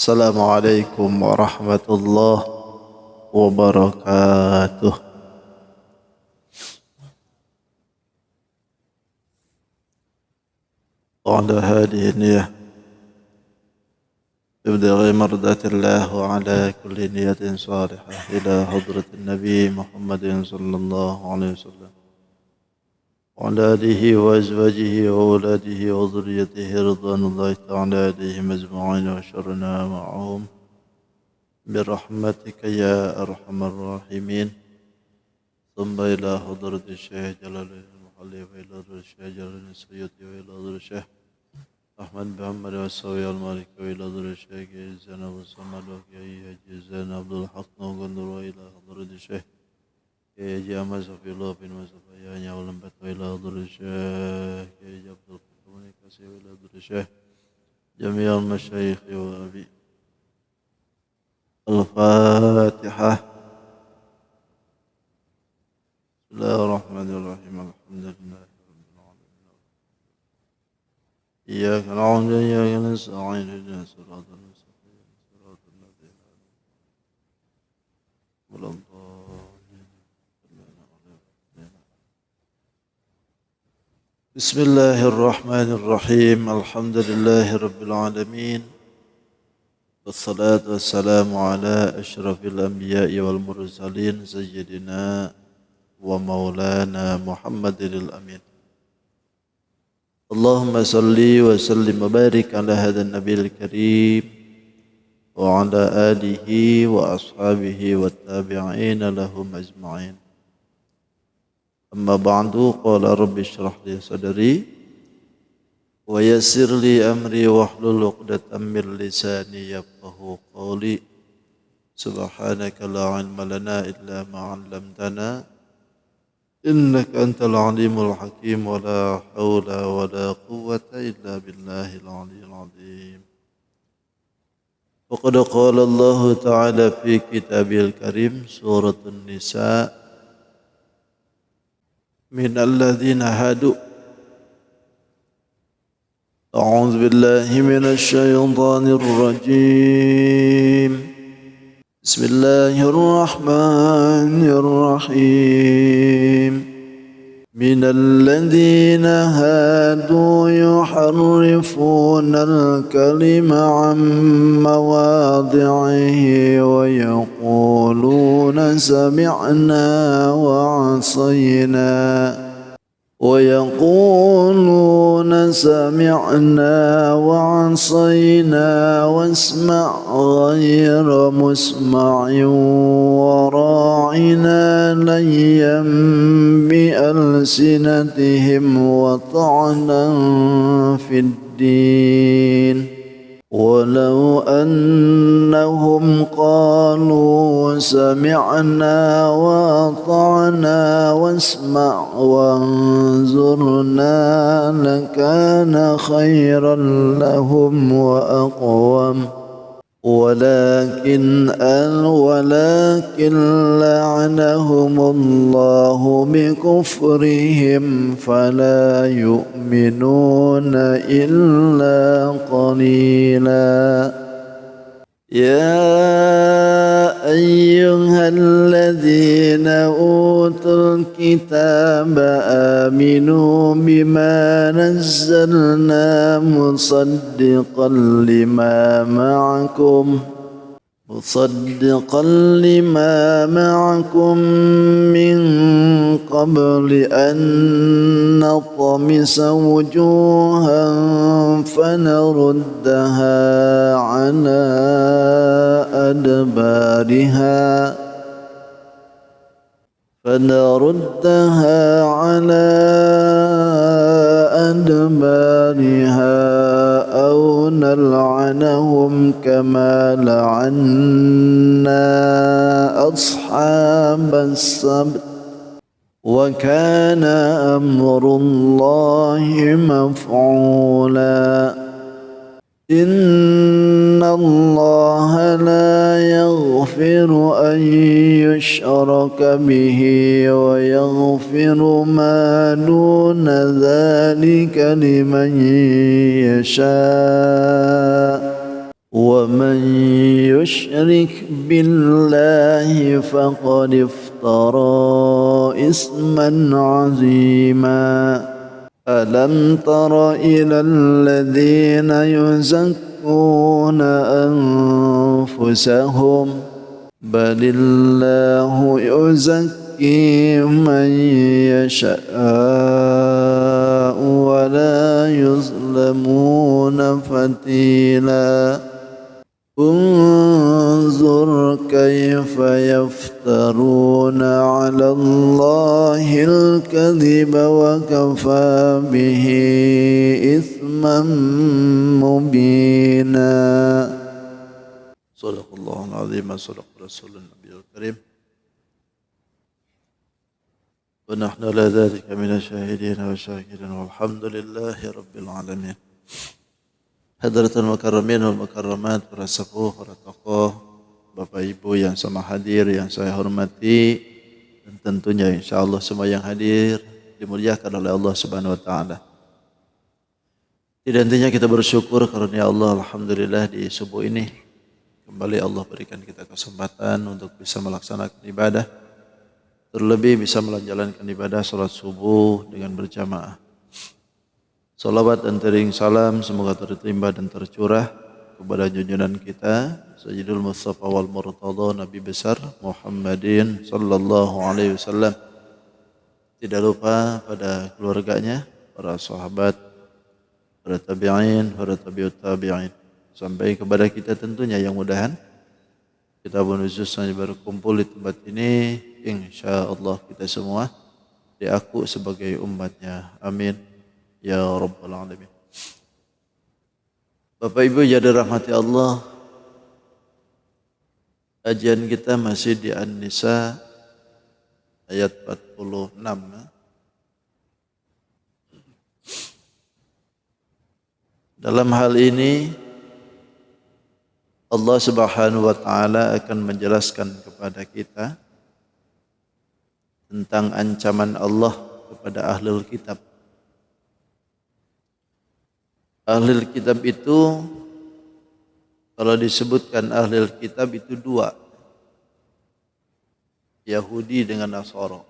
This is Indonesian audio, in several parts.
Assalamualaikum warahmatullahi wabarakatuh. وعلى هذه النية ابتغاء مرضاة الله وعلى كل نية صالحة إلى حضرة النبي محمد صلى الله عليه وسلم وعلى آله وأزواجه وأولاده وذريته رضوان الله تعالى عليهم أجمعين وشرنا معهم برحمتك يا أرحم الراحمين. ثم إلى حضرة الشيخ جلال المحلي وإلى حضرة الشيخ جلال السيوطي وإلى حضرة الشيخ أحمد محمد والسوي المالك وإلى حضرة الشيخ زينب والصمد وكي زين عبد الحق وغندر وإلى حضرة الشيخ جامع صفي الله بن مصطفى يا ولمبت وإلى حضرة الشيخ عبد القادر ونكاسي وإلى حضرة الشيخ جميع المشايخ وأبي الفاتحة. بسم الله الرحمن الرحيم. الحمد لله رب العالمين. إياك نعبد وإياك نستعين اهدنا الصراط المستقيم صراط الذين أنعمت عليهم بسم الله الرحمن الرحيم. الحمد لله رب العالمين والصلاة والسلام على أشرف الأنبياء والمرسلين سيدنا ومولانا محمد الأمين. اللهم صل وسلم وبارك على هذا النبي الكريم وعلى آله وأصحابه والتابعين لهم أجمعين. أما بعد قال رب اشرح لي صدري ويسر لي أمري واحلل عقدة من لساني يفقهوا قولي. سبحانك لا علم لنا إلا ما علمتنا إنك أنت العليم الحكيم ولا حول ولا قوة إلا بالله العلي العظيم. وقد قال الله تعالى في كتابه الكريم سورة النساء من الذين هادوا أعوذ بالله من الشيطان الرجيم. بسم الله الرحمن الرحيم. من الذين هادوا يحرفون الكلم عن مواضعه ويقولون سمعنا وعصينا واسمع غير مسمع وراعنا ليا بألسنتهم وطعنا في الدين ولو أنهم قالوا سمعنا وأطعنا واسمع وانظرنا لكان خيرا لهم وأقوم ولكن لعنهم الله بكفرهم فلا يؤمنون إلا قليلا. يا أيها الذين أوتوا الكتاب آمنوا بما نزلنا مصدقا لما معكم من قبل أن نطمس وجوها فنردها على أدبارها أو نلعنهم كما لعنا أصحاب السبت وكان أمر الله مفعولا. إن الله لا يغفر أن يشرك به ويغفر ما دون ذلك لمن يشاء ومن يشرك بالله فقد افترى إثما عظيما ألم تر إلى الذين يزكون أنفسهم بل الله يزكي من يشاء ولا يظلمون فتيلا انظر كيف يفترون على الله الكذب وكفى به إثما مبينا صدق الله العظيم صدق رسول النبي الكريم ونحن على ذلك من الشاهدين والشاكرين والحمد لله رب العالمين. Hadratul Mukarramin wal Mukarramat, para sepuh, para tokoh, Bapak Ibu yang sama hadir, yang saya hormati, dan tentunya insyaallah semua yang hadir dimuliakan oleh Allah Subhanahu wa taala. Tidak hentinya kita bersyukur karena Allah alhamdulillah di subuh ini kembali Allah berikan kita kesempatan untuk bisa melaksanakan ibadah, terlebih bisa menjalankan ibadah salat subuh dengan berjamaah. Salawat dan tering salam semoga tertimba dan tercurah kepada junjungan kita Sayyidul Mustafa wal Murtada Nabi besar Muhammadin sallallahu alaihi wasallam. Tidak lupa pada keluarganya, para sahabat, para tabi'in, para tabi'ut tabi'in, sampai kepada kita tentunya yang mudahan kita pun khususnya berkumpul di tempat ini insyaallah kita semua diaku sebagai umatnya. Amin ya rabbal alamin. Bapak Ibu yang dirahmati Allah, kajian kita masih di An-Nisa ayat 46. Dalam hal ini Allah Subhanahu wa taala akan menjelaskan kepada kita tentang ancaman Allah kepada ahlul kitab. Ahlul kitab itu, kalau disebutkan ahlul kitab itu dua, Yahudi dengan Nasara.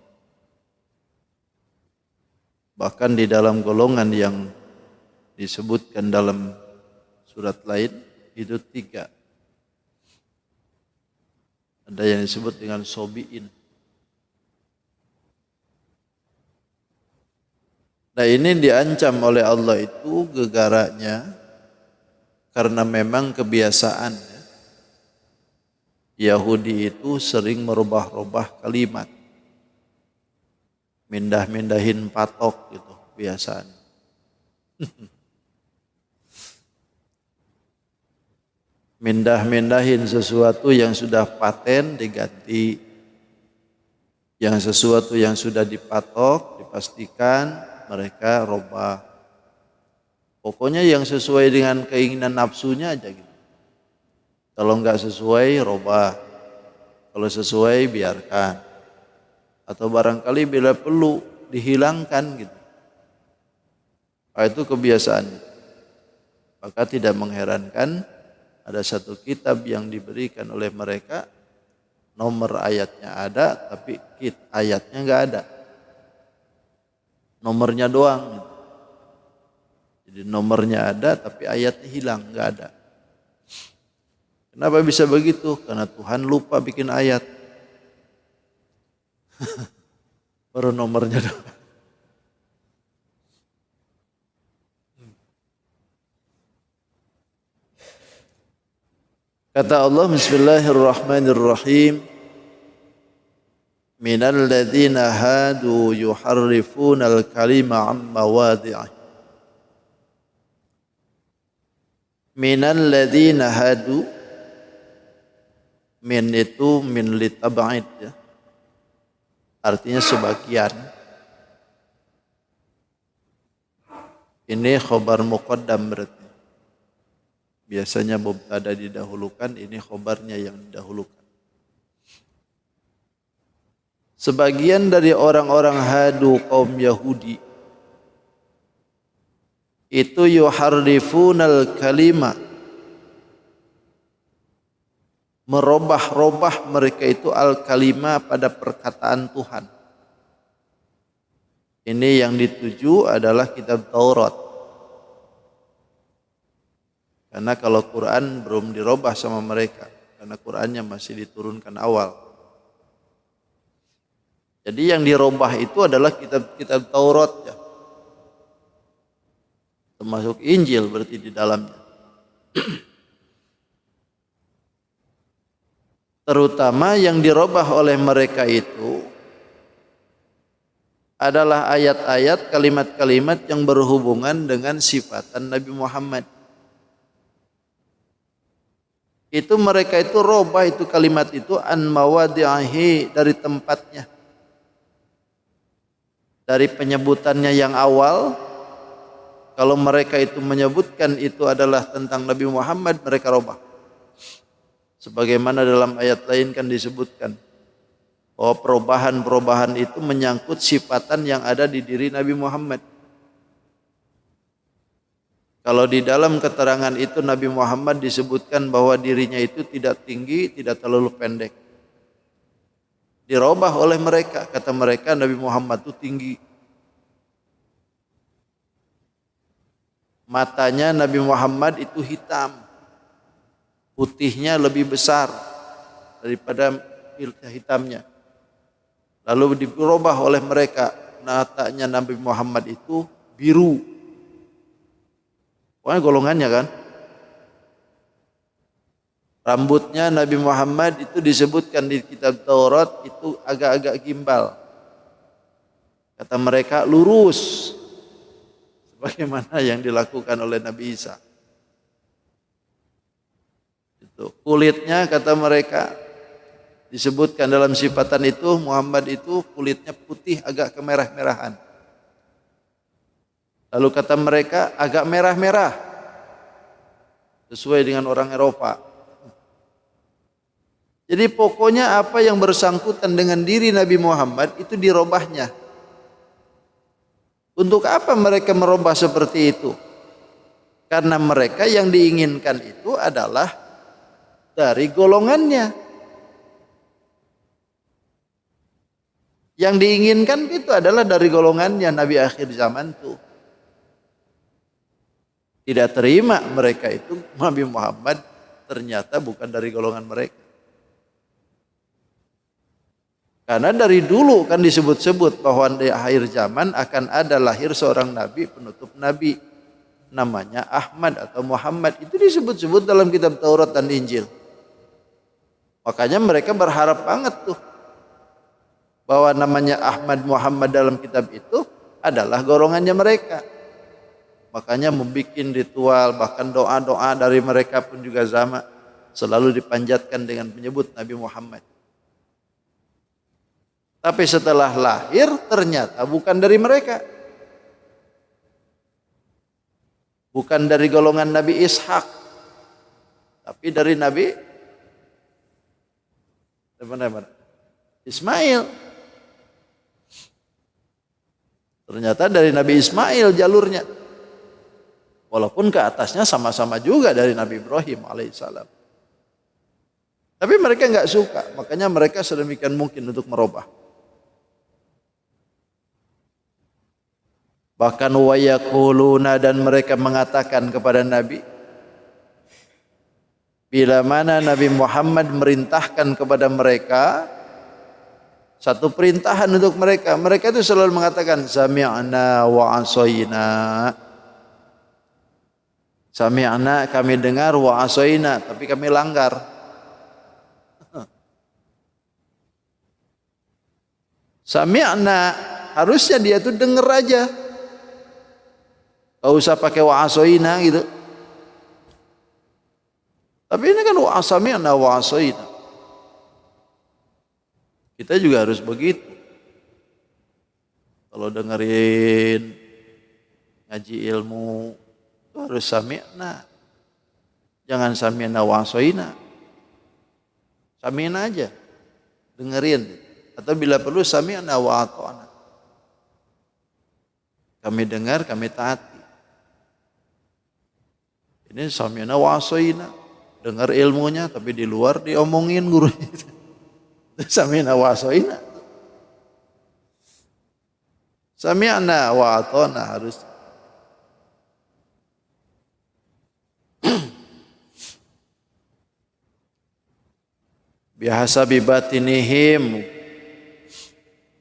Bahkan di dalam golongan yang disebutkan dalam surat lain itu tiga. Ada yang disebut dengan Sobi'in. Nah ini diancam oleh Allah itu gegaranya karena memang kebiasaan Yahudi itu sering merubah-rubah kalimat, mindah-mindahin patok gitu kebiasaan. Mindah-mindahin sesuatu yang sudah paten diganti, yang sesuatu yang sudah dipatok dipastikan mereka robah. Pokoknya yang sesuai dengan keinginan nafsunya aja gitu. Kalau enggak sesuai robah, kalau sesuai biarkan, atau barangkali bila perlu dihilangkan gitu. Nah, itu kebiasaan. Maka tidak mengherankan ada satu kitab yang diberikan oleh mereka, nomor ayatnya ada tapi ayatnya enggak ada. Nomornya doang. Jadi nomornya ada tapi ayatnya hilang, enggak ada. Kenapa bisa begitu? Karena Tuhan lupa bikin ayat. Baru nomornya doang. Kata Allah, Bismillahirrahmanirrahim. Minal ladzina hadu yuharrifunal kalima an mawadhi'ih. Minal ladzina hadu, min itu min litab'id ya. Artinya sebagian. Ini khobar muqaddam berarti. Biasanya mubtada didahulukan, ini khobarnya yang didahulukan. Sebagian dari orang-orang hadu kaum Yahudi itu yuharrifunal kalima, merubah-rubah mereka itu al-kalimah pada perkataan Tuhan. Ini yang dituju adalah kitab Taurat. Karena kalau Quran belum dirubah sama mereka, karena Qurannya masih diturunkan awal. Jadi yang dirubah itu adalah kitab-kitab Taurat ya. Termasuk Injil berarti di dalamnya. Terutama yang dirubah oleh mereka itu adalah ayat-ayat, kalimat-kalimat yang berhubungan dengan sifatan Nabi Muhammad. Itu mereka itu robah itu kalimat itu an mawadi'ahi, dari tempatnya. Dari penyebutannya yang awal, kalau mereka itu menyebutkan itu adalah tentang Nabi Muhammad, mereka robah. Sebagaimana dalam ayat lain kan disebutkan bahwa perubahan-perubahan itu menyangkut sifatan yang ada di diri Nabi Muhammad. Kalau di dalam keterangan itu Nabi Muhammad disebutkan bahwa dirinya itu tidak tinggi, tidak terlalu pendek. Dirubah oleh mereka, kata mereka Nabi Muhammad itu tinggi. Matanya Nabi Muhammad itu hitam, putihnya lebih besar daripada hitamnya. Lalu dirubah oleh mereka, matanya Nabi Muhammad itu biru. Pokoknya golongannya kan. Rambutnya Nabi Muhammad itu disebutkan di kitab Taurat itu agak-agak gimbal. Kata mereka lurus. Sebagaimana yang dilakukan oleh Nabi Isa. Itu kulitnya kata mereka disebutkan dalam sifatan itu Muhammad itu kulitnya putih agak kemerah-merahan. Lalu kata mereka agak merah-merah sesuai dengan orang Eropa. Jadi pokoknya apa yang bersangkutan dengan diri Nabi Muhammad itu dirubahnya. Untuk apa mereka merubah seperti itu? Karena mereka yang diinginkan itu adalah dari golongannya. Yang diinginkan itu adalah dari golongannya Nabi akhir zaman itu. Tidak terima mereka itu Nabi Muhammad ternyata bukan dari golongan mereka. Karena dari dulu kan disebut-sebut bahwa di akhir zaman akan ada lahir seorang nabi penutup nabi. Namanya Ahmad atau Muhammad. Itu disebut-sebut dalam kitab Taurat dan Injil. Makanya mereka berharap banget tuh bahwa namanya Ahmad Muhammad dalam kitab itu adalah golongannya mereka. Makanya membuat ritual, bahkan doa-doa dari mereka pun juga sama selalu dipanjatkan dengan menyebut Nabi Muhammad. Tapi setelah lahir ternyata bukan dari mereka. Bukan dari golongan Nabi Ishak. Tapi dari Nabi Ismail. Ternyata dari Nabi Ismail jalurnya. Walaupun ke atasnya sama-sama juga dari Nabi Ibrahim alaihissalam. Tapi mereka nggak suka, makanya mereka sedemikian mungkin untuk merubah. Bahkan wayaquluna, dan mereka mengatakan kepada Nabi, bila mana Nabi Muhammad merintahkan kepada mereka satu perintahan untuk mereka, mereka itu selalu mengatakan sami'na wa asayna. Sami'na kami dengar, wa asayna tapi kami langgar. Sami'na harusnya dia tuh denger aja. Gak usah pakai wa asayna gitu. Tapi ini kan wa sami'na wa asayna. Kita juga harus begitu. Kalau dengerin ngaji ilmu harus sami'na. Jangan sami'na wa asayna. Sami'na aja. Dengerin. Atau bila perlu sami'na wa ata'na. Kami dengar, kami taati. Ini sami'na wa asayna. dengar ilmunya tapi di luar diomongin gurunya. Sami'na wa asaina. Sami'na wa ata'na harus. Biasa bibatinihim.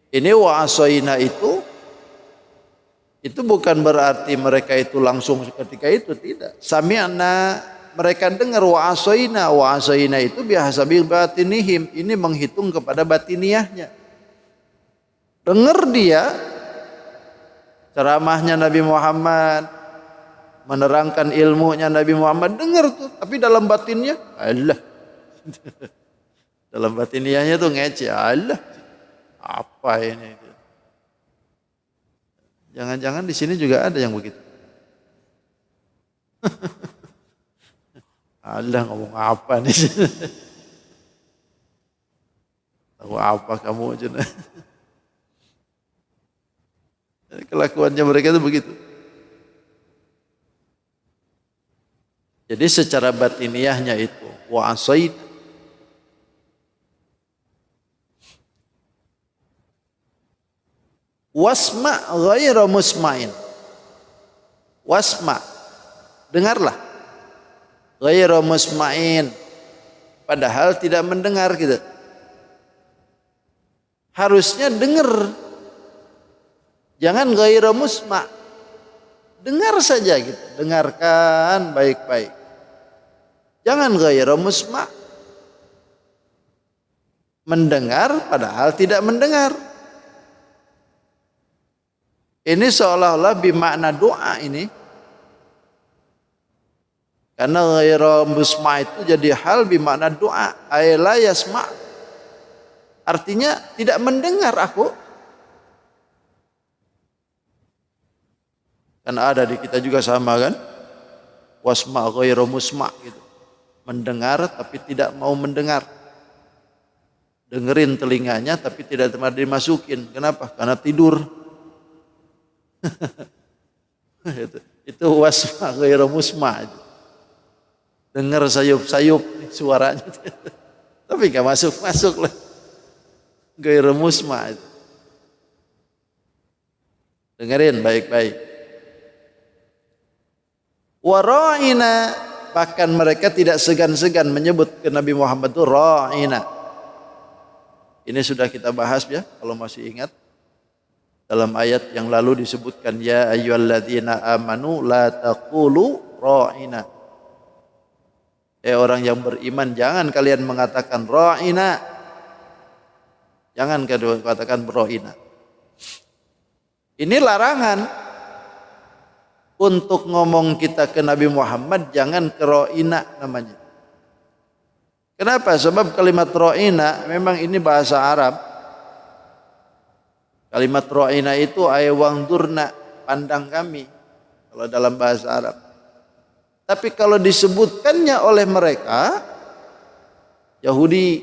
Ini wa asaina itu bukan berarti mereka itu langsung ketika itu, tidak. Sami'na, mereka dengar wa asaina itu biasa bibatinihim, ini menghitung kepada batiniahnya. Dengar dia ceramahnya Nabi Muhammad, menerangkan ilmunya Nabi Muhammad, dengar tuh, tapi dalam batinnya Allah. Dalam batiniahnya tuh ngece, Allah. Apa ini? Jangan-jangan di sini juga ada yang begitu. Allah ngomong apa nih? Tahu apa kamu aja? Kelakuannya mereka itu begitu. Jadi secara batiniahnya itu wa asaid. Wasma ghaira musma'in. Wasma, dengarlah. Ghaira musma'in, padahal tidak mendengar gitu. Harusnya dengar. Jangan ghaira musma'. Dengar saja gitu. Dengarkan baik-baik. Jangan ghaira musma'. Mendengar padahal tidak mendengar. Ini seolah-olah bermakna doa ini. Karena ghairu musma' itu jadi hal bermakna doa. Ay la yasma'. Artinya tidak mendengar aku. Karena ada di kita juga sama kan. Wasma' ghairu musma' gitu. Mendengar tapi tidak mau mendengar. Dengerin telinganya tapi tidak dimasukin. Kenapa? Karena tidur. itu wasma ghairu musma'. Dengar sayup-sayup suaranya. Tapi gak masuk-masuk lah. Ghairu musma'. Dengerin baik-baik. Wa ra'ina, bahkan mereka tidak segan-segan menyebut ke Nabi Muhammad itu ra'ina. Ini sudah kita bahas ya, kalau masih ingat. Dalam ayat yang lalu disebutkan ya ayyuhalladzina amanu la taqulu ra'ina. Orang yang beriman jangan kalian mengatakan ra'ina. Jangan kalian katakan ra'ina. Ini larangan untuk ngomong kita ke Nabi Muhammad, jangan ke ra'ina namanya. Kenapa? Sebab kalimat ra'ina memang ini bahasa Arab. Kalimat ra'ina itu aywang durna, pandang kami kalau dalam bahasa Arab. Tapi kalau disebutkannya oleh mereka Yahudi,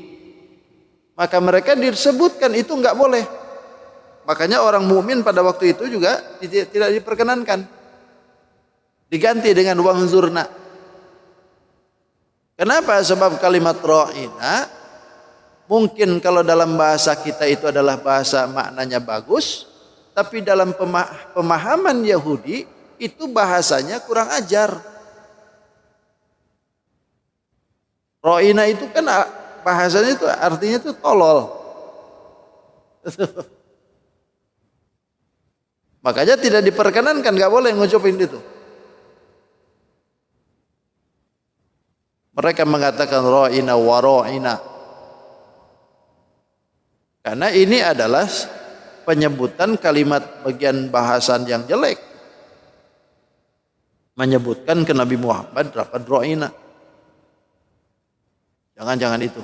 maka mereka disebutkan itu enggak boleh. Makanya orang mukmin pada waktu itu juga tidak diperkenankan. Diganti dengan wangzurna. Kenapa? Sebab kalimat ra'ina mungkin kalau dalam bahasa kita itu adalah bahasa maknanya bagus, tapi dalam pemahaman Yahudi itu bahasanya kurang ajar. Ra'ina itu kan bahasanya itu artinya itu tolol. Makanya tidak diperkenankan, gak boleh ngucapin itu. Mereka mengatakan ra'ina wa ra'ina. Karena ini adalah penyebutan kalimat bagian bahasan yang jelek. Menyebutkan ke Nabi Muhammad rapat ra'ina. Jangan-jangan itu.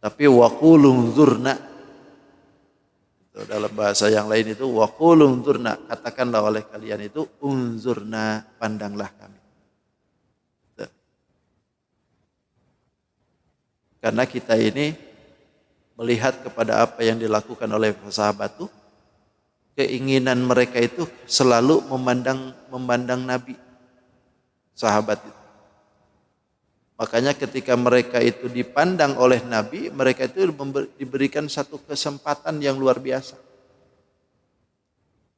Tapi waqulu unzurna. Dalam bahasa yang lain itu waqulu unzurna. Katakanlah oleh kalian itu unzurna, pandanglah kami. Karena kita ini melihat kepada apa yang dilakukan oleh sahabat itu, keinginan mereka itu selalu memandang Nabi, sahabat itu. Makanya ketika mereka itu dipandang oleh Nabi, mereka itu diberikan satu kesempatan yang luar biasa.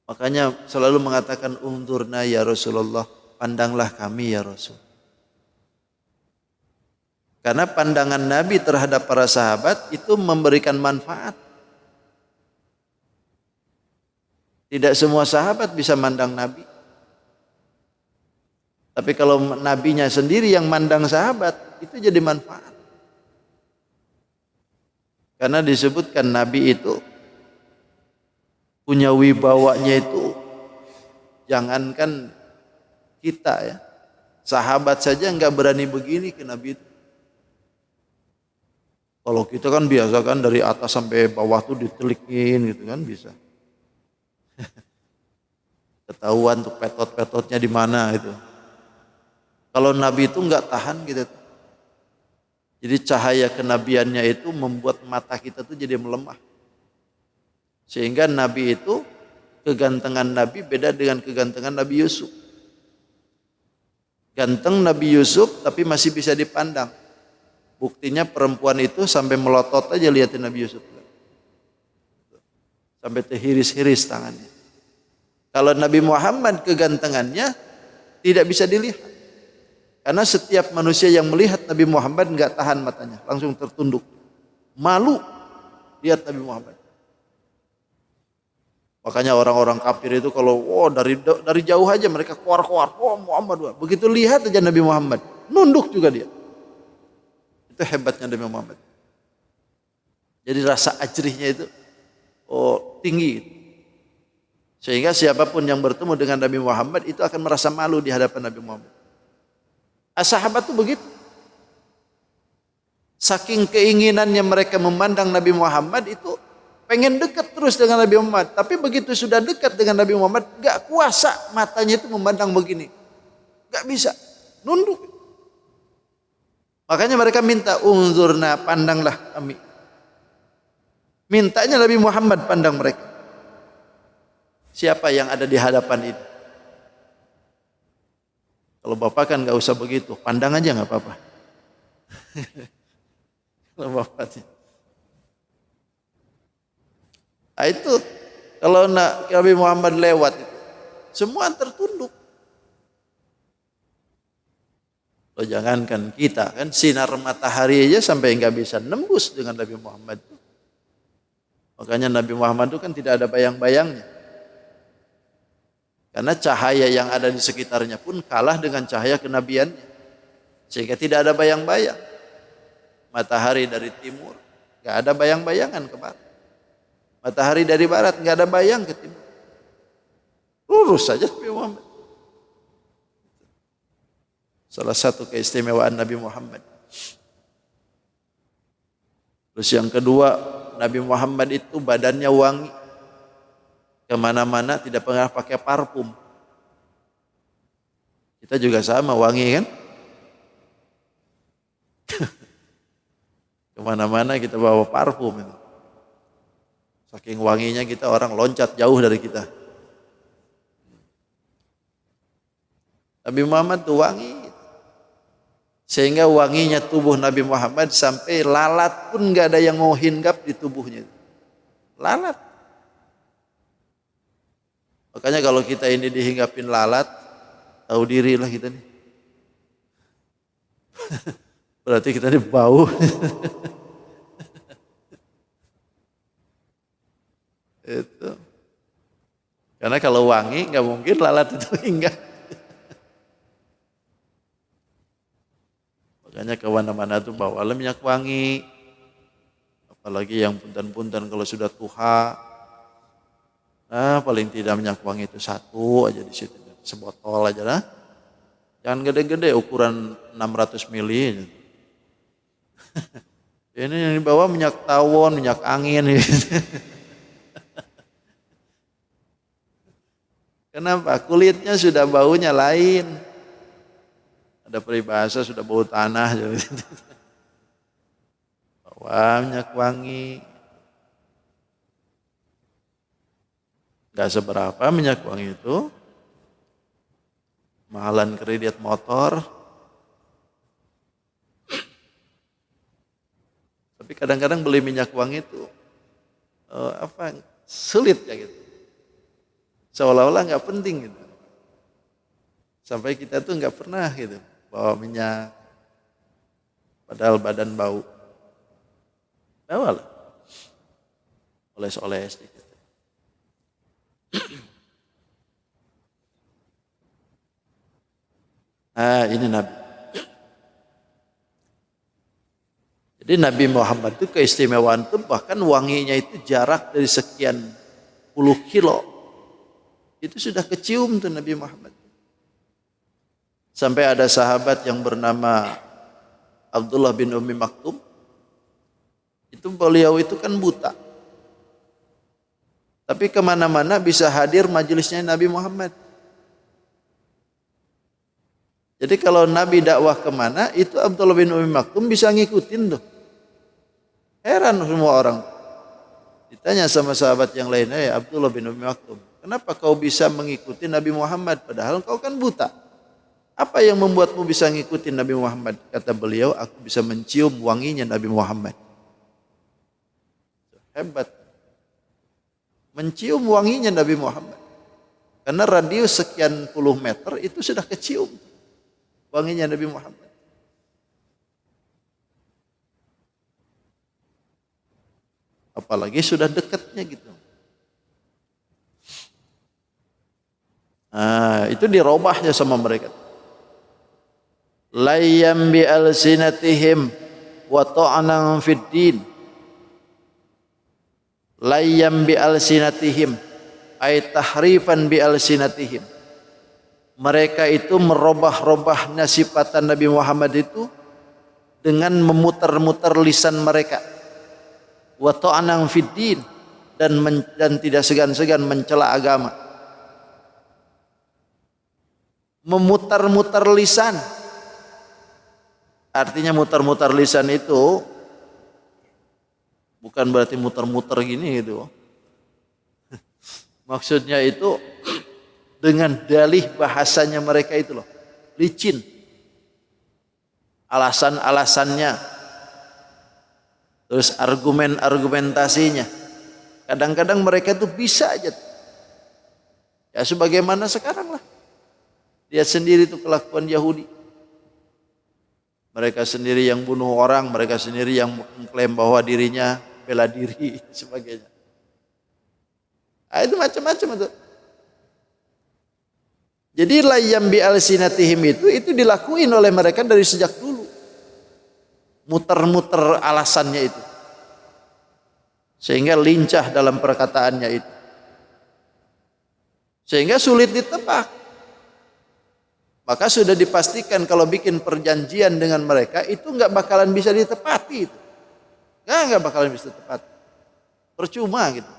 Makanya selalu mengatakan unzurna ya Rasulullah, pandanglah kami ya Rasul. Karena pandangan Nabi terhadap para sahabat itu memberikan manfaat. Tidak semua sahabat bisa mandang Nabi. Tapi kalau nabinya sendiri yang mandang sahabat, itu jadi manfaat. Karena disebutkan Nabi itu punya wibawanya itu, jangankan kita ya, sahabat saja nggak berani begini ke Nabi itu. Kalau kita kan biasa kan dari atas sampai bawah tuh ditelikin gitu kan bisa. Ketahuan tuh petot-petotnya di mana itu. Kalau Nabi itu nggak tahan gitu. Jadi cahaya kenabiannya itu membuat mata kita tuh jadi melemah. Sehingga Nabi itu, kegantengan Nabi beda dengan kegantengan Nabi Yusuf. Ganteng Nabi Yusuf tapi masih bisa dipandang. Buktinya perempuan itu sampai melotot aja liatin Nabi Yusuf. Sampai terhiris-hiris tangannya. Kalau Nabi Muhammad kegantengannya tidak bisa dilihat. Karena setiap manusia yang melihat Nabi Muhammad nggak tahan matanya, langsung tertunduk. Malu lihat Nabi Muhammad. Makanya orang-orang kafir itu kalau dari jauh aja mereka keluar-keluar, Muhammad. Begitu lihat aja Nabi Muhammad, nunduk juga dia. Itu hebatnya Nabi Muhammad. Jadi rasa ajrihnya itu tinggi. Sehingga siapapun yang bertemu dengan Nabi Muhammad itu akan merasa malu di hadapan Nabi Muhammad. Sahabat itu begitu. Saking keinginannya mereka memandang Nabi Muhammad itu pengen dekat terus dengan Nabi Muhammad. Tapi begitu sudah dekat dengan Nabi Muhammad, gak kuasa matanya itu memandang begini. Gak bisa, nunduk. Makanya mereka minta unzurna, pandanglah kami. Mintanya Nabi Muhammad pandang mereka. Siapa yang ada di hadapan ini? Kalau bapak kan nggak usah begitu, pandang aja nggak apa-apa. Kalau bapaknya, itu kalau Nabi Muhammad lewat itu, semua tertunduk. Loh, jangankan kita kan sinar matahari aja sampai nggak bisa nembus dengan Nabi Muhammad. Makanya Nabi Muhammad itu kan tidak ada bayang-bayangnya. Karena cahaya yang ada di sekitarnya pun kalah dengan cahaya kenabiannya. Sehingga tidak ada bayang-bayang. Matahari dari timur, gak ada bayang-bayangan ke barat. Matahari dari barat, gak ada bayang ke timur. Lurus saja Nabi Muhammad. Salah satu keistimewaan Nabi Muhammad. Terus yang kedua, Nabi Muhammad itu badannya wangi. Kemana-mana tidak pernah pakai parfum. Kita juga sama wangi kan? Kemana-mana kita bawa parfum itu. Saking wanginya kita orang loncat jauh dari kita. Nabi Muhammad tuh wangi. Sehingga wanginya tubuh Nabi Muhammad sampai lalat pun gak ada yang mau hinggap di tubuhnya. Lalat. Makanya kalau kita ini dihinggapin lalat, tahu diri lah kita nih. Berarti kita ini bau. Itu. Karena kalau wangi nggak mungkin lalat itu hinggap. Makanya kemana-mana tuh bawalah minyak wangi. Apalagi yang punten-punten kalau sudah tuha. Nah, paling tidak minyak wangi itu satu aja di situ, sebotol aja lah. Jangan gede-gede, ukuran 600 mili. Ini yang dibawa minyak tawon, minyak angin. Gitu. Kenapa? Kulitnya sudah baunya lain. Ada peribahasa sudah bau tanah. Bawa minyak wangi. Gak seberapa minyak wangi itu, mahalan kredit motor, Tapi kadang-kadang beli minyak wangi itu sulit ya gitu. Seolah-olah nggak penting gitu. Sampai kita tuh nggak pernah gitu bawa minyak, padahal badan bau. Bawa lah, oles-oles sedikit. Ini Nabi. Jadi Nabi Muhammad itu keistimewaan itu bahkan wanginya itu jarak dari sekian puluh kilo. Itu sudah kecium tuh Nabi Muhammad. Sampai ada sahabat yang bernama Abdullah bin Ummi Maktum. Itu beliau itu kan buta. Tapi kemana-mana bisa hadir majelisnya Nabi Muhammad. Jadi kalau Nabi dakwah kemana, itu Abdullah bin Ummi Maktum bisa ngikutin tuh. Heran semua orang. Ditanya sama sahabat yang lainnya, ya Abdullah bin Ummi Maktum, kenapa kau bisa mengikuti Nabi Muhammad padahal kau kan buta? Apa yang membuatmu bisa ngikutin Nabi Muhammad? Kata beliau, aku bisa mencium wanginya Nabi Muhammad. Hebat. Mencium wanginya Nabi Muhammad. Karena radius sekian puluh meter itu sudah kecium wanginya Nabi Muhammad. Apalagi sudah dekatnya gitu. Itu dirobahnya sama mereka. Layyam bi alsinatihim wa ta'nan fid din. Layyam bi alsinatihim ay tahrifan bi alsinatihim. Mereka itu merubah-rubahnya sifatan Nabi Muhammad itu dengan memutar-mutar lisan mereka. Wa ta'nan fid din, dan tidak segan-segan mencela agama. Memutar-mutar lisan. Artinya mutar-mutar lisan itu bukan berarti muter-muter gini gitu. Maksudnya itu dengan dalih bahasanya mereka itu loh, licin. Alasan-alasannya, terus argumentasinya. Kadang-kadang mereka itu bisa aja. Ya sebagaimana sekarang lah. Dia sendiri itu kelakuan Yahudi. Mereka sendiri yang bunuh orang, mereka sendiri yang mengklaim bahwa dirinya bela diri, sebagainya. Itu macam-macam itu. Jadi layyam bi alsinatihim itu dilakuin oleh mereka dari sejak dulu. Muter-muter alasannya itu. Sehingga lincah dalam perkataannya itu. Sehingga sulit ditebak. Maka sudah dipastikan kalau bikin perjanjian dengan mereka itu nggak bakalan bisa ditepati itu. Nggak bakalan bisa ditepati. Percuma gitu.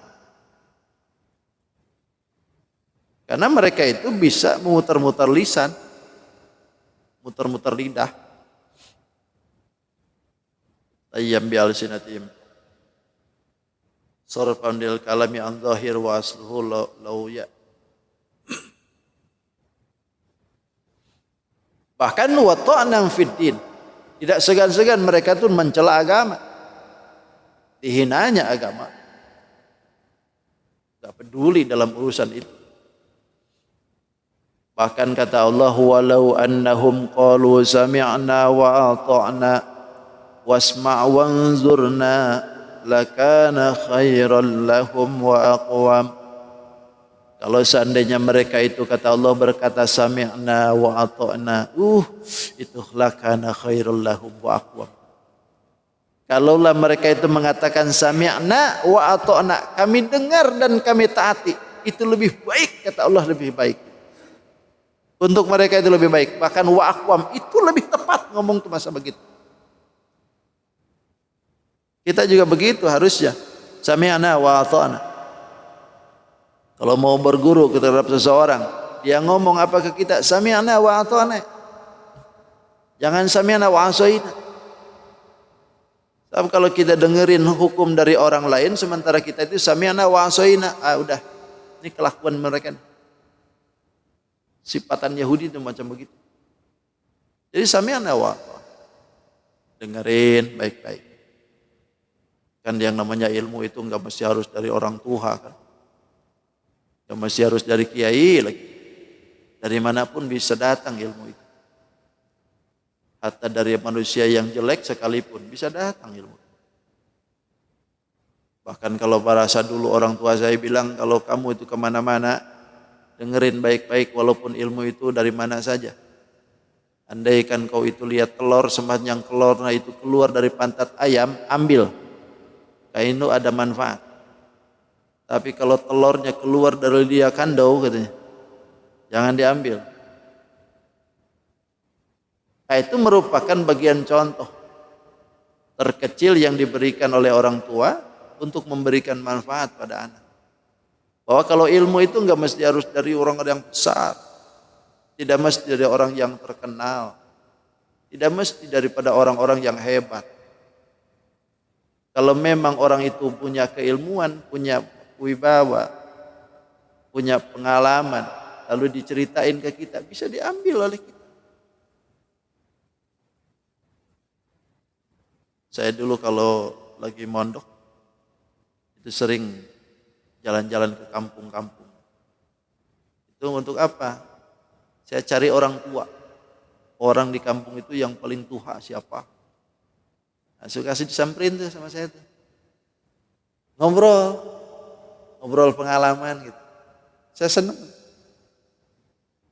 Karena mereka itu bisa memutar-mutar lisan, mutar-mutar lidah. Tayyam bi alsinatihim. Sarfan lil kalami an zahir wa asluhu law ya. Bahkan wa ta'nan fid din. Tidak segan-segan mereka itu mencela agama. Dihinanya agama. Tidak peduli dalam urusan itu. Bahkan kata Allah, walau annahum qalu sami'na wa ata'na wasma' wanzurna lakana khairan lahum wa aqwam. Kalau seandainya mereka itu kata Allah berkata sami'na wa ata'na, itu lakana khairul lahum wa aqwam. Kalaulah mereka itu mengatakan sami'na wa ata'na, kami dengar dan kami taati, itu lebih baik, kata Allah, lebih baik. Untuk mereka itu lebih baik. Bahkan wa aqwam itu lebih tepat ngomong tuh masa begitu. Kita juga begitu harusnya. Sami'na wa ata'na. Kalau mau berguru terhadap seseorang, dia ngomong apa ke kita? Sami'na wa ata'na. Jangan sami'na wa asaina. Sebab kalau kita dengerin hukum dari orang lain sementara kita itu sami'na wa asaina, udah. Ini kelakuan mereka. Sifatan Yahudi itu macam begitu. Jadi sami'na wa ata'na. Dengerin baik-baik. Kan yang namanya ilmu itu nggak mesti harus dari orang tua kan. Nggak mesti harus dari kiai lagi. Dari manapun bisa datang ilmu itu. Hatta dari manusia yang jelek sekalipun bisa datang ilmu. Bahkan kalau bahasa dulu orang tua saya bilang, kalau kamu itu kemana-mana, dengerin baik-baik walaupun ilmu itu dari mana saja. Andaikan kau itu lihat telur, sepanjang telurnya itu keluar dari pantat ayam, ambil. Kayak itu ada manfaat. Tapi kalau telurnya keluar dari dia kandau katanya, jangan diambil. Nah, itu merupakan bagian contoh terkecil yang diberikan oleh orang tua untuk memberikan manfaat pada anak. Bahwa kalau ilmu itu enggak mesti harus dari orang yang besar, tidak mesti dari orang yang terkenal, tidak mesti daripada orang-orang yang hebat. Kalau memang orang itu punya keilmuan, punya wibawa, punya pengalaman, lalu diceritain ke kita, bisa diambil oleh kita. Saya dulu kalau lagi mondok, itu sering jalan-jalan ke kampung-kampung. Itu untuk apa? Saya cari orang tua. Orang di kampung itu yang paling tua siapa? Nah, suka kasih disamperin tuh sama saya tuh. Ngobrol pengalaman gitu. Saya senang.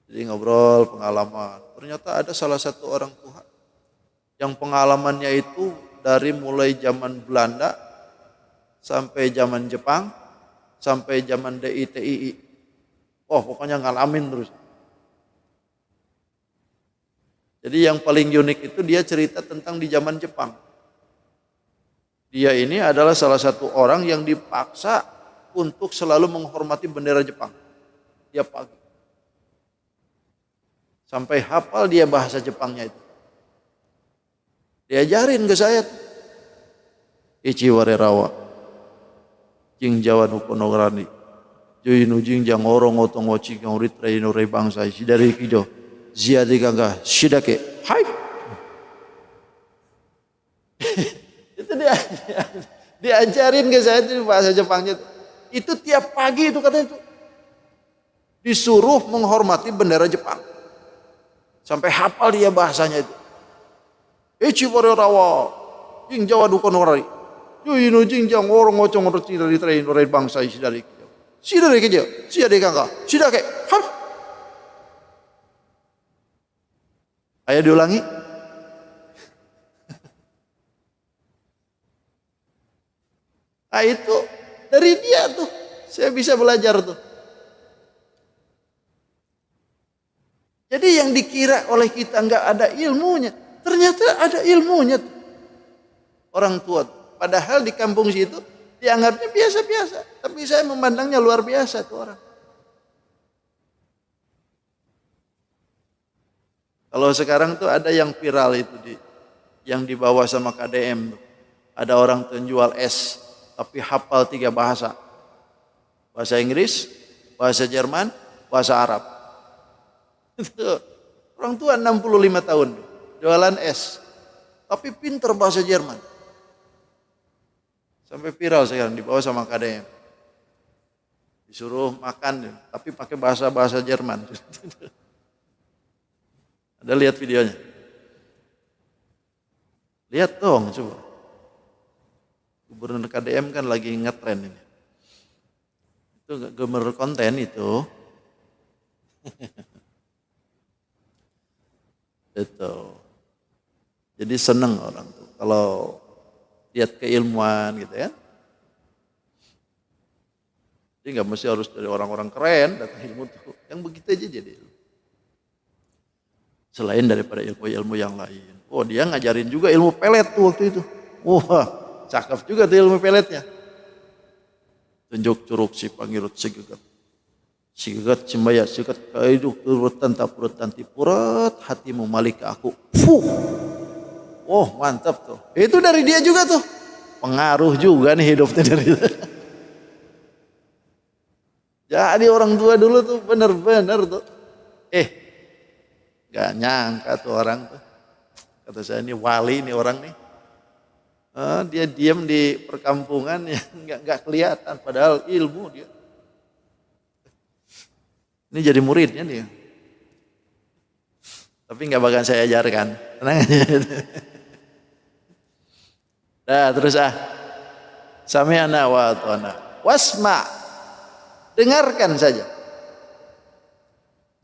Jadi ngobrol pengalaman. Ternyata ada salah satu orang tua yang pengalamannya itu dari mulai zaman Belanda sampai zaman Jepang, sampai zaman DITII. Oh, pokoknya ngalamin terus. Jadi yang paling unik itu dia cerita tentang di zaman Jepang. Dia ini adalah salah satu orang yang dipaksa untuk selalu menghormati bendera Jepang tiap pagi. Sampai hafal dia bahasa Jepangnya itu. Diajarin ke saya. Ichi warerawa. Jing Jawa nukonograni. Joinu jing jang orang otong oci kang ritra inore bangsa isi dari kido. Ziyadi kangga shidake. Hai. Itu diajarin ke saya itu bahasa Jepangnya. Itu tiap pagi itu katanya itu. Disuruh menghormati bendera Jepang. Sampai hafal dia bahasanya itu. Ichi warerawa. Jing Jawa nukonograni. Joinu jing jang orang otong ritra inore bangsa isi dari kido. Shidare kido. Ziyadi kangga shidake. Hai. Ayo diulangi. Nah itu dari dia tuh saya bisa belajar tuh. Jadi yang dikira oleh kita nggak ada ilmunya, ternyata ada ilmunya tuh. Orang tua tuh. Padahal di kampung situ dianggapnya biasa-biasa, tapi saya memandangnya luar biasa tuh orang. Kalau sekarang tuh ada yang viral itu yang dibawa sama KDM tuh. Ada orang penjual es tapi hafal 3 bahasa. Bahasa Inggris, bahasa Jerman, bahasa Arab. Orang tua 65 tahun jualan es. Tapi pinter bahasa Jerman. Sampai viral sekarang dibawa sama KDM. Disuruh makan tapi pakai bahasa Jerman. Ada lihat videonya? Lihat dong coba. Gubernur KDM kan lagi ngetren ini. Itu gemer konten itu. Itu. Jadi seneng orang tuh kalau lihat keilmuan gitu ya. Jadi nggak mesti harus dari orang-orang keren datang ilmu tuh. Yang begitu aja jadi ilmu. Selain daripada ilmu-ilmu yang lain. Oh dia ngajarin juga ilmu pelet tuh waktu itu. Wah cakep juga tuh ilmu peletnya. Tunjuk curug si pangirut sigegat. Sigegat cimbaya sigegat kaiduk turutan tapurutan tipurat hatimu malik ke aku. Oh mantap tuh. Itu dari dia juga tuh. Pengaruh juga nih hidupnya dari itu. Jadi orang tua dulu tuh bener-bener tuh. Gak nyangka tuh orang tuh. Kata saya ini wali nih orang nih. Dia diam di perkampungan yang nggak kelihatan, padahal ilmu dia. Ini jadi muridnya dia. Tapi nggak bakal saya ajarkan. Tenang aja. Nah, terus sami'na wa ata'na. Wasma. Dengarkan saja.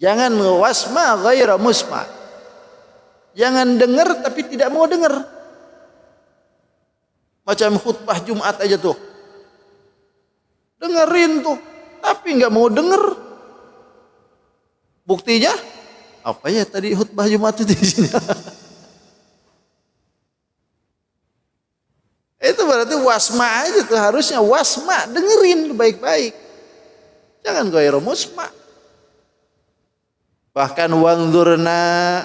Jangan wasma ghaira musma. Jangan dengar tapi tidak mau dengar. Macam khutbah Jumat aja tuh. Dengerin tuh, tapi nggak mau denger. Buktinya apa ya tadi khutbah Jumat itu di sini? Itu berarti wasma aja tuh, harusnya wasma, dengerin baik-baik. Jangan ghairu musma. Bahkan wangzurna,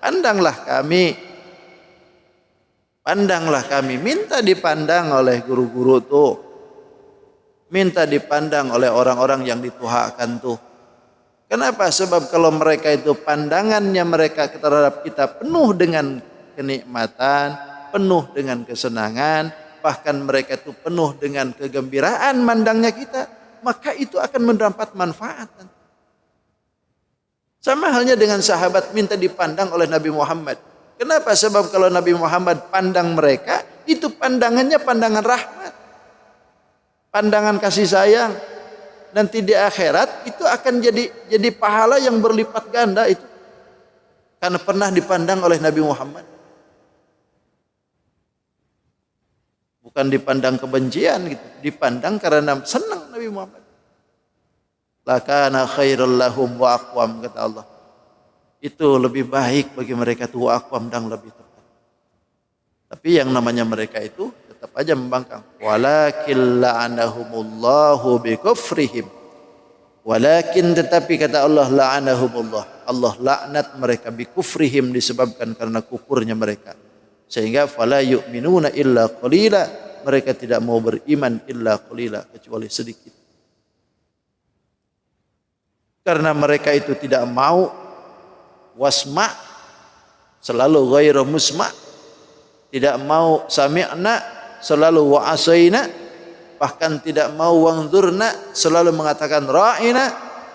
pandanglah kami, minta dipandang oleh guru-guru tuh, minta dipandang oleh orang-orang yang dituhakan tuh. Kenapa? Sebab kalau mereka itu pandangannya mereka terhadap kita penuh dengan kenikmatan, penuh dengan kesenangan, bahkan mereka itu penuh dengan kegembiraan mandangnya kita, maka itu akan mendapat manfaat. Sama halnya dengan sahabat minta dipandang oleh Nabi Muhammad. Kenapa? Sebab kalau Nabi Muhammad pandang mereka, itu pandangannya pandangan rahmat, pandangan kasih sayang. Nanti di akhirat itu akan jadi pahala yang berlipat ganda itu, karena pernah dipandang oleh Nabi Muhammad. Bukan dipandang kebencian gitu, dipandang karena senang Nabi Muhammad. Lakana khairul lahum wa aqwam, kata Allah. Itu lebih baik bagi mereka itu wa aqwam, dan lebih tepat. Tapi yang namanya mereka itu tetap aja membangkang. Walakin la'anahumullahu bikufrihim. Walakin, tetapi kata Allah, la'anahumullah, Allah laknat mereka bikufrihim, disebabkan karena kufurnya mereka. Sehingga fala yu'minuna illa qalila, mereka tidak mau beriman illa qalila, kecuali sedikit. Karena mereka itu tidak mau wasma, selalu ghairu musma, tidak mau sami'na, selalu wa'asaina, bahkan tidak mau wangzurna, selalu mengatakan ra'ina,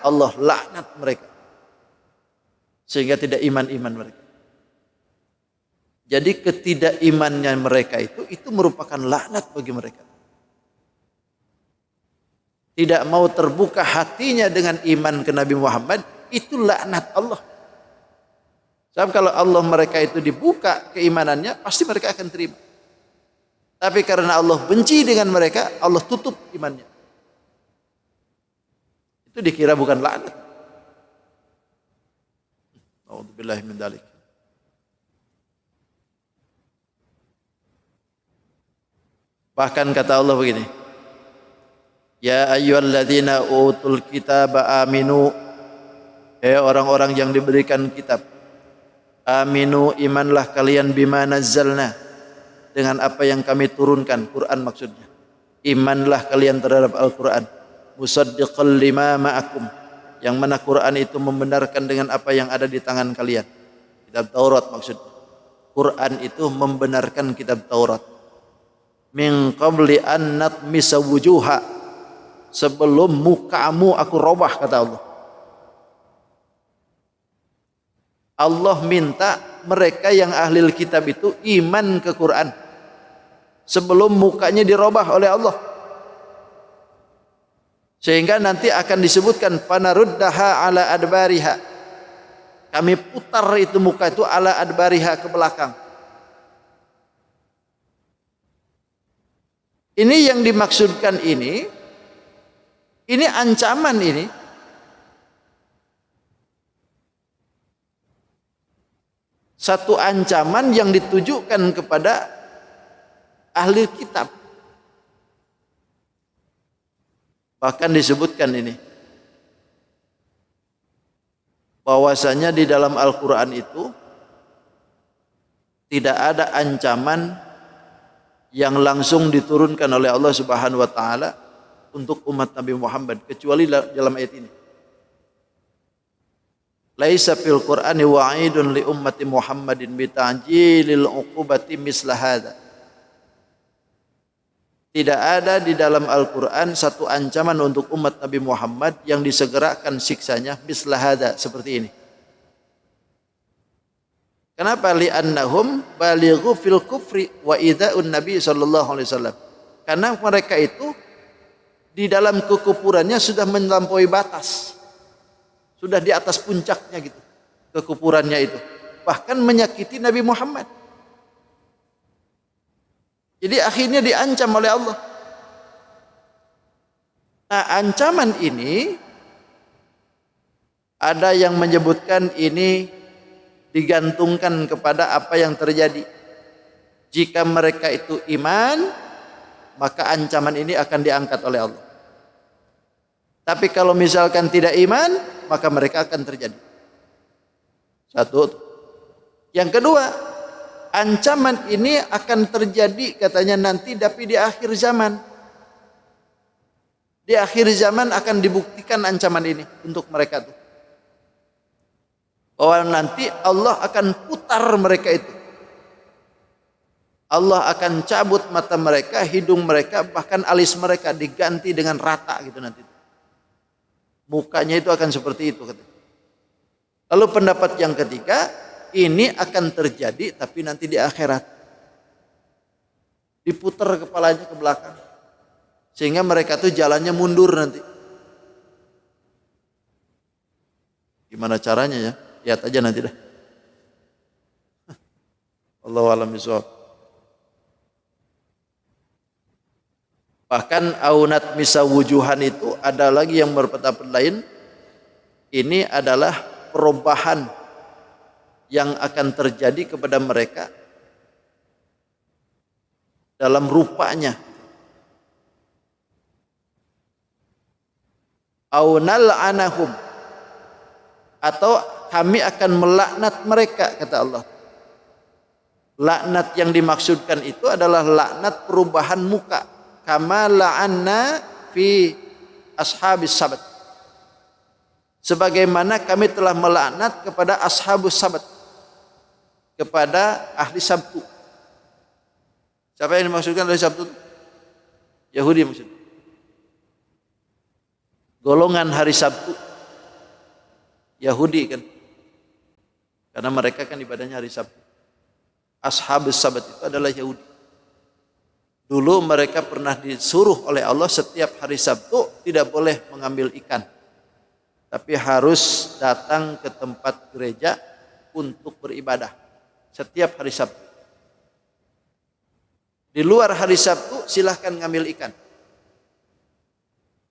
Allah laknat mereka. Sehingga tidak iman-iman mereka. Jadi ketidakimannya mereka itu merupakan laknat bagi mereka. Tidak mau terbuka hatinya dengan iman ke Nabi Muhammad, itu laknat Allah. Sebab kalau Allah mereka itu dibuka keimanannya, pasti mereka akan terima. Tapi karena Allah benci dengan mereka, Allah tutup imannya. Itu dikira bukan laknat. A'udzubillahi min dzalik. Bahkan kata Allah begini, ya ayyuhalladzina utul kitaba aminu, orang-orang yang diberikan kitab, aminu, imanlah kalian bima nazzalna, dengan apa yang kami turunkan, Quran maksudnya. Imanlah kalian terhadap Al-Quran, musaddiqal lima ma'akum, yang mana Quran itu membenarkan dengan apa yang ada di tangan kalian. Kitab Taurat maksudnya. Quran itu membenarkan kitab Taurat. Min qabli an natmisa wujuha, sebelum mukamu aku robah, kata Allah. Allah minta mereka yang ahli kitab itu iman ke Quran sebelum mukanya dirobah oleh Allah, sehingga nanti akan disebutkan panaruddaha ala adbariha, kami putar itu muka itu ala adbariha, ke belakang. Ini yang dimaksudkan ini ancaman ini. Satu ancaman yang ditujukan kepada ahli kitab. Bahkan disebutkan ini, bahwasanya di dalam Al-Quran itu tidak ada ancaman yang langsung diturunkan oleh Allah Subhanahu wa taala untuk umat Nabi Muhammad kecuali dalam ayat ini. Laisa fil Qur'ani wa'idun li ummati Muhammadin bi ta'jilil uqubati misla hadza. Tidak ada di dalam Al-Quran satu ancaman untuk umat Nabi Muhammad yang disegerakan siksanya mislah hada, seperti ini. Kenapa? Li'annahum balighu fil kufri wa idza'un Nabi sallallahu alaihi wasallam. Karena mereka itu di dalam kekufurannya sudah melampaui batas. Sudah di atas puncaknya gitu. Kekufurannya itu. Bahkan menyakiti Nabi Muhammad. Jadi akhirnya diancam oleh Allah. Nah, ancaman ini ada yang menyebutkan ini digantungkan kepada apa yang terjadi. Jika mereka itu iman, maka ancaman ini akan diangkat oleh Allah. Tapi kalau misalkan tidak iman, maka mereka akan terjadi. Satu. Yang kedua, ancaman ini akan terjadi katanya nanti tapi di akhir zaman. Di akhir zaman akan dibuktikan ancaman ini untuk mereka itu. Bahwa nanti Allah akan putar mereka itu. Allah akan cabut mata mereka, hidung mereka, bahkan alis mereka diganti dengan rata gitu nanti. Mukanya itu akan seperti itu katanya. Lalu pendapat yang ketiga, ini akan terjadi tapi nanti di akhirat. Diputar kepalanya ke belakang. Sehingga mereka tuh jalannya mundur nanti. Gimana caranya ya? Lihat aja nanti dah. Allahu a'lam bishawab. Bahkan aunat misa wujuhan itu ada lagi yang berpendapat lain. Ini adalah perubahan yang akan terjadi kepada mereka dalam rupanya. Aunal anahum, atau kami akan melaknat mereka, kata Allah. Laknat yang dimaksudkan itu adalah laknat perubahan muka. Kama la'anna fi ashabis sabat. Sebagaimana kami telah melaknat kepada ashabus sabat, kepada ahli Sabtu. Siapa yang dimaksudkan ahli Sabtu? Yahudi maksudnya. Golongan hari Sabtu. Yahudi kan. Karena mereka kan ibadahnya hari Sabtu. Ashabus sabat itu adalah Yahudi. Dulu mereka pernah disuruh oleh Allah setiap hari Sabtu tidak boleh mengambil ikan. Tapi harus datang ke tempat gereja untuk beribadah setiap hari Sabtu. Di luar hari Sabtu silahkan ngambil ikan.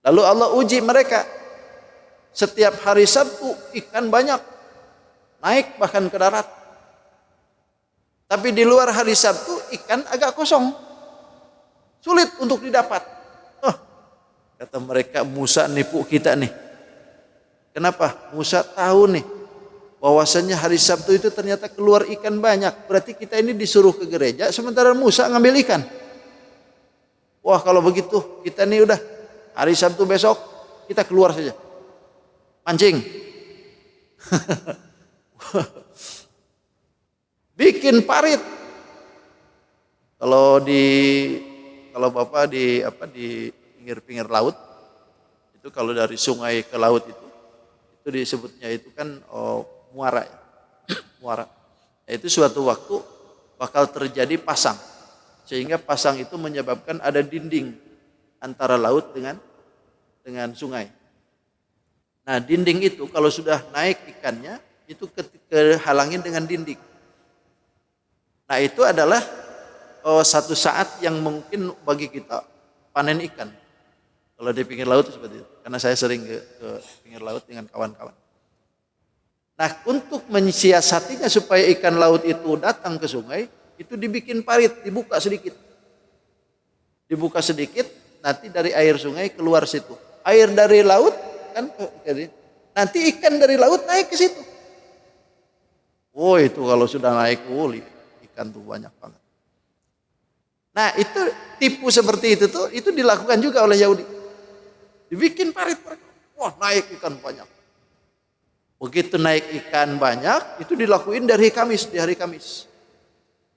Lalu Allah uji mereka. Setiap hari Sabtu ikan banyak, naik bahkan ke darat. Tapi di luar hari Sabtu ikan agak kosong, sulit untuk didapat. Kata mereka, Musa nipu kita nih. Kenapa? Musa tahu nih bahwasanya hari Sabtu itu ternyata keluar ikan banyak. Berarti kita ini disuruh ke gereja sementara Musa ngambil ikan. Wah, kalau begitu kita nih udah hari Sabtu besok kita keluar saja mancing. Bikin parit. Kalau Bapak di pinggir-pinggir laut itu, kalau dari sungai ke laut itu disebutnya itu kan muara ya. Muara. Itu suatu waktu bakal terjadi pasang. Sehingga pasang itu menyebabkan ada dinding antara laut dengan sungai. Nah, dinding itu kalau sudah naik ikannya itu kehalangin dengan dinding. Nah, itu adalah satu saat yang mungkin bagi kita panen ikan. Kalau di pinggir laut seperti itu. Karena saya sering ke pinggir laut dengan kawan-kawan. Nah, untuk mensiasatinya supaya ikan laut itu datang ke sungai, itu dibikin parit, dibuka sedikit. Dibuka sedikit, nanti dari air sungai keluar situ. Air dari laut kan nanti ikan dari laut naik ke situ. Oh, itu kalau sudah naik ikan tuh banyak banget. Nah, itu tipu seperti itu dilakukan juga oleh Yahudi. Dibikin parit mereka. Wah, naik ikan banyak. Begitu naik ikan banyak, itu dilakuin di hari Kamis.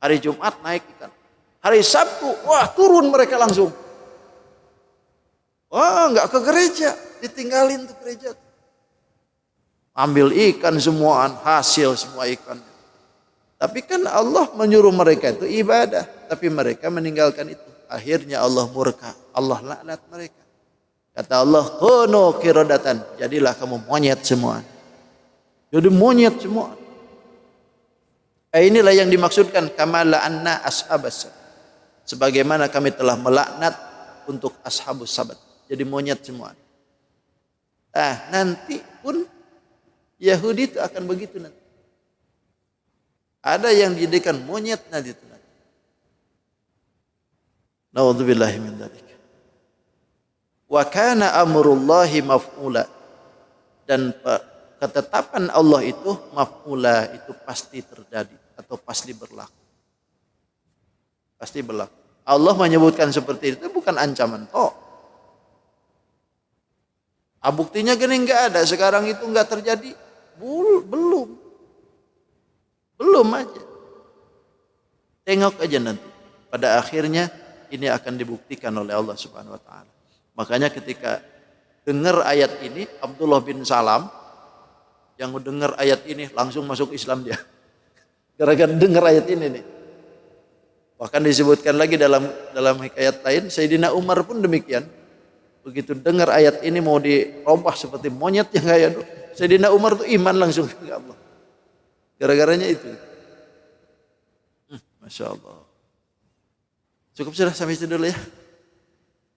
Hari Jumat naik ikan. Hari Sabtu, wah turun mereka langsung. Oh, nggak ke gereja, ditinggalin tuh gereja. Ambil ikan semuaan, hasil semua ikan. Tapi kan Allah menyuruh mereka itu ibadah, tapi mereka meninggalkan itu. Akhirnya Allah murka, Allah laknat mereka. Kata Allah, "Kunu qiradatan." Jadilah kamu monyet semua. Jadi monyet semua. Inilah yang dimaksudkan kama la'anna ashabas. Sebagaimana kami telah melaknat untuk ashabus sabat. Jadi monyet semua. Nanti pun Yahudi itu akan begitu nanti. Ada yang dijadikan monyet nanti itu. Na'udzubillahi min dzalik. Wa kana amrullahi maf'ula. Dan ketetapan Allah itu maf'ula, itu pasti terjadi atau pasti berlaku. Pasti berlaku. Allah menyebutkan seperti itu bukan ancaman. Buktinya gini nggak ada. Sekarang itu nggak terjadi. Belum aja. Tengok aja nanti. Pada akhirnya ini akan dibuktikan oleh Allah Subhanahu Wa Taala. Makanya ketika dengar ayat ini, Abdullah bin Salam yang dengar ayat ini langsung masuk Islam dia. Gara-gara dengar ayat ini nih. Bahkan disebutkan lagi dalam hikayat lain, Sayyidina Umar pun demikian. Begitu dengar ayat ini mau dirubah seperti monyet yang kayak Sayyidina Umar tuh iman langsung ke Allah. Gara-garanya itu. Masya Allah. Cukup sudah sampai itu dulu ya.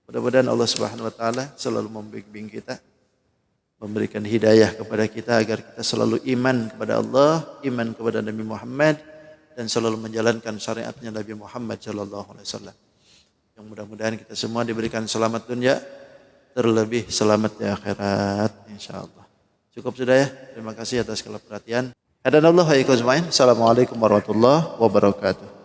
Mudah-mudahan Allah Subhanahu Wa Taala selalu membimbing kita, memberikan hidayah kepada kita agar kita selalu iman kepada Allah, iman kepada Nabi Muhammad, dan selalu menjalankan syariatnya Nabi Muhammad Sallallahu Alaihi Wasallam. Yang mudah-mudahan kita semua diberikan selamat dunia, terlebih selamat di akhirat, insyaallah. Cukup sudah ya. Terima kasih atas segala perhatian. Hadanallahu wa iyyakum ajmain. Assalamualaikum warahmatullahi wabarakatuh.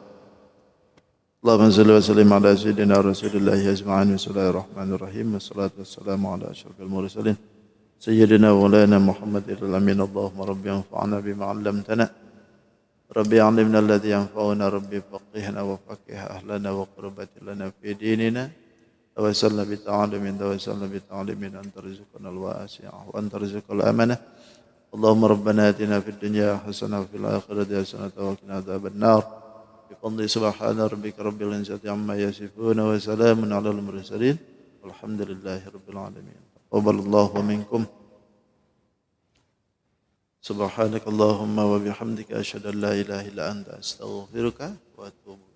Allahumma shalli wa sallim ala sayyidina Rasulillahi ajma'in. Bismillahirrahmanirrahim. Wassalatu wassalamu ala asyrafil mursalin. Sayyidina wa maulana Muhammadin al-amin. Allahumma rabbi anfa'na bima 'allamtana. Rabbi 'allimna alladhi yanfa'una. Rabbi faqihna wa faqih ahlana wa qurbat lana fi dinina. Tawassalna bi ta'alimin anta rizqana al-wasi'ah wa anta rizqal amanah. Allahumma rabbana atina fid dunya hasanah wa fil akhirati hasanah wa qina adzaban nar. Biqadri subhana rabbika rabbil izzati amma yasifun wa salamun 'alal mursalin walhamdulillahi rabbil alamin. Taqabbalallahu minkum. Subhanakallahumma wa bihamdika asyhadu an la ilaha illa anta astaghfiruka wa atubu